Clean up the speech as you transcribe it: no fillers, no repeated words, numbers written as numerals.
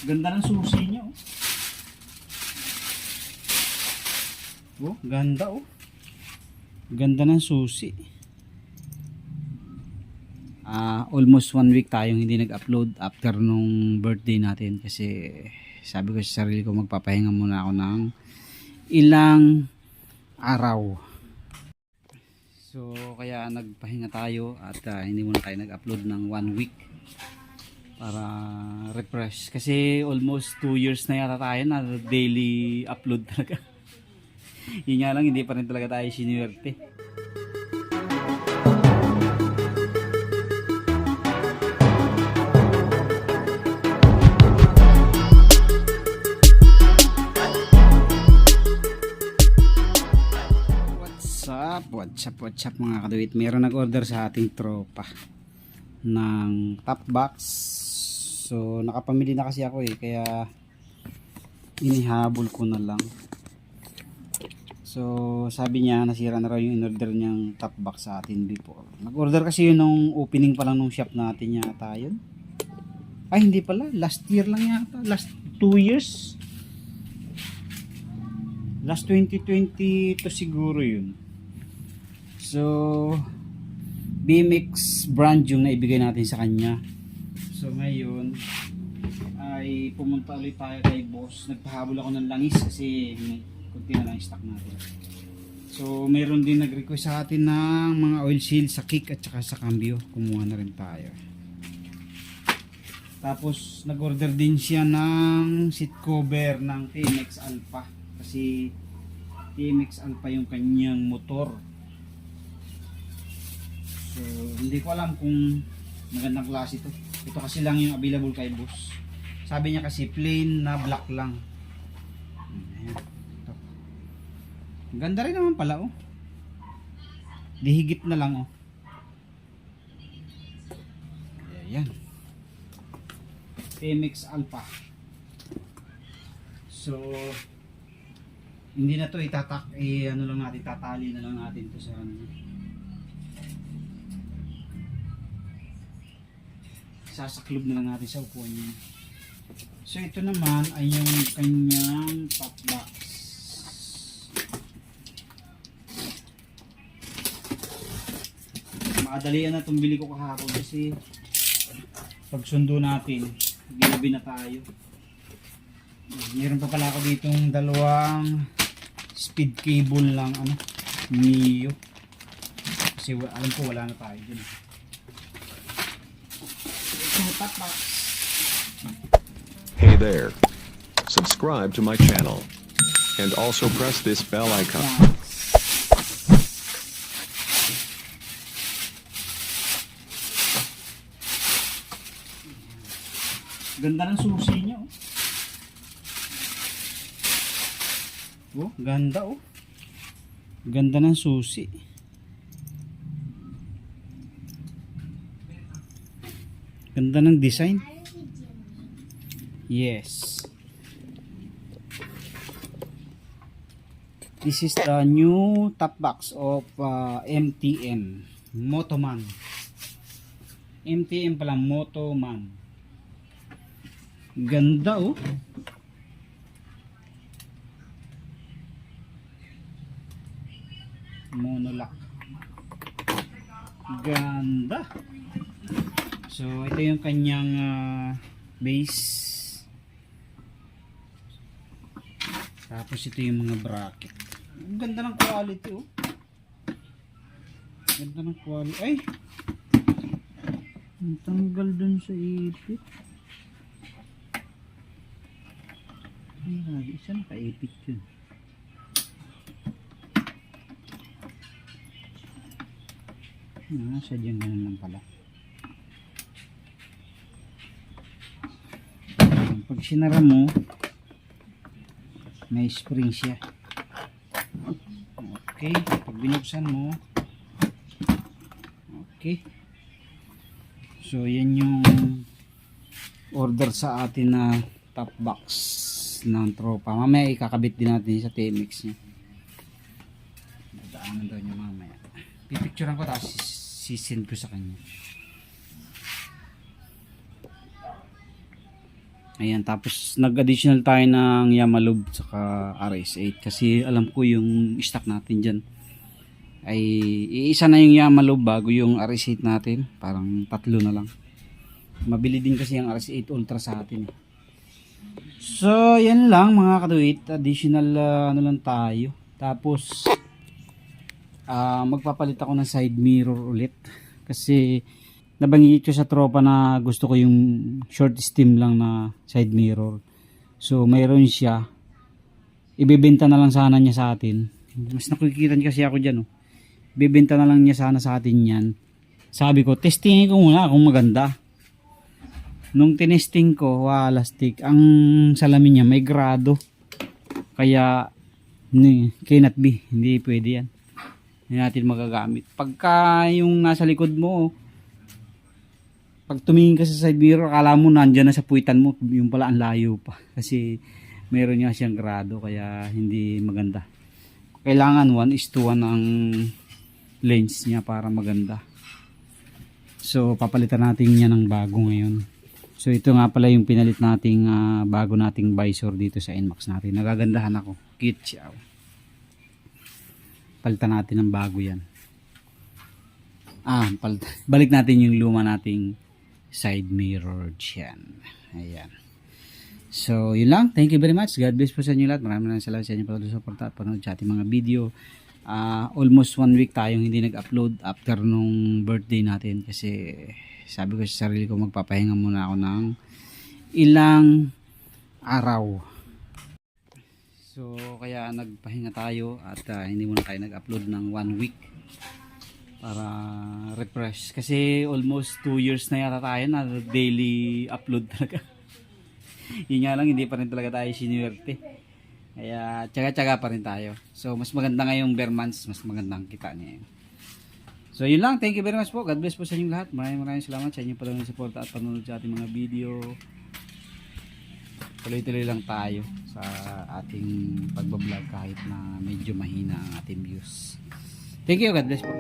Ganda ng susi niya, oh. Oh, ganda, oh. Ganda ng susi. Almost 1 week tayong hindi nag-upload after nung birthday natin kasi sabi ko sa sarili ko magpapahinga muna ako ng ilang araw. So kaya nagpahinga tayo at hindi muna tayo nag-upload ng 1 week para refresh kasi almost 2 years na yata tayo na daily upload talaga. Yun nga lang, hindi pa rin talaga tayo sinuwerte. What's up mga kaduwit. Meron nag-order sa ating tropa ng top box. So nakapamili na kasi ako kaya inihabol ko na lang. So sabi niya nasira na raw yung in-order niyang top box sa atin before. Nag-order kasi yun nung opening pa lang nung shop natin yata yun. Ay hindi pala, last year lang yata, last 2 years. Last 2020 to siguro yun. So BMX brand yung naibigay natin sa kanya. So ngayon ay pumunta ulit tayo kay boss. Nagpahabol ako ng langis kasi may kunti na lang stock natin. So mayroon din nag-request sa atin ng mga oil seal sa kick at saka sa cambio. Kumuha na rin tayo. Tapos nag-order din siya ng seat cover ng TMX Alpha kasi TMX Alpha yung kanyang motor. So hindi ko alam kung magandang klase ito. Ito kasi lang yung available kay boss. Sabi niya kasi plain na black lang. Ayan. Ito. Ganda rin naman pala, oh. Dihigit na lang, oh. Ayan. TMX Alpha. So hindi na to itatak, ano lang natin, tatali na lang natin to sa ano. Sasaklob na lang natin sa upuan niya. So ito naman ay yung kanyang top box. Makadalian na itong bili ko kahapon kasi pagsundo natin ginabi na tayo. Meron pa pala ako ditong dalawang speed cable lang Mio kasi alam ko wala na tayo dun. Hey there, subscribe to my channel and also press this bell icon. Ganda ng susi niya, oh. Oh, ganda, oh. Ganda ng susi. Ganda ng design. Yes. This is the new top box of MTM Motoman. MTM pala, Motoman. Ganda, oh. Monolock. Ganda. So ito yung kanyang base. Tapos ito yung mga bracket. Ang ganda ng quality, oh. Ganda ng quality. Ay! Ang tanggal dun sa ipit. Ay, isa naka-ipit yun. Sadyang ganun lang pala. Pag sinara mo may spring siya. Okay, pag binuksan mo okay. So yan yung order sa atin na top box ng tropa. Mamaya ikakabit din natin sa TMX niya. Dadaanan daw niya mamaya. Pipicturean ko tapos sisend ko sa kanya. Ayan, tapos nag-additional tayo ng Yamalup saka RS8 kasi alam ko yung stock natin dyan ay iisa na yung Yamalup bago yung RS8 natin, parang tatlo na lang. Mabili din kasi yung RS8 Ultra sa atin. So, yan lang mga katuwit, additional ano lang tayo. Tapos magpapalit ako ng side mirror ulit kasi nabanggit ko sa tropa na gusto ko yung short stem lang na side mirror. So mayroon siya, ibebenta na lang sana niya sa atin. Mas nakukitan kasi ako dyan, oh. Ibebenta na lang niya sana sa atin yan. Sabi ko, testingin ko muna kung maganda. Nung tinesting ko, wala stick, ang salamin niya may grado, kaya cannot be, hindi pwede yan, hindi natin magagamit. Pagka yung nasa likod mo, pag tumingin ka sa side mirror, akala mo nandyan na sa puwitan mo, yung pala ang layo pa. Kasi meron nga siyang grado, kaya hindi maganda. Kailangan 1:1 ang lens niya para maganda. So papalitan natin niya ng bago ngayon. So ito nga pala yung pinalit nating bago nating visor dito sa NMAX natin. Nagagandahan ako. Cute siya. Palitan natin ng bago yan. Balik natin yung luma nating side mirror dyan. Ayan. So, yun lang. Thank you very much. God bless po sa inyo lahat. Maraming salamat sa inyo pag-suporta at panood sa ating mga video. Almost 1 week tayong hindi nag-upload after nung birthday natin kasi sabi ko sa sarili ko magpapahinga muna ako ng ilang araw. So, kaya nagpahinga tayo at hindi muna tayo nag-upload ng 1 week para refresh kasi almost 2 years na yata tayo na daily upload talaga. Yun nga lang, hindi pa rin talaga tayo sinuwerte, kaya tsaga-tsaga pa rin tayo. So mas maganda ngayong bare months, mas magandang kita niya. So yun lang, thank you very much po. God bless po sa inyong lahat. Maraming salamat sa inyong patuloy na suporta at panonood sa ating mga video. Tuloy-tuloy lang tayo sa ating pagbablog kahit na medyo mahina ang ating views. Thank you, God bless po.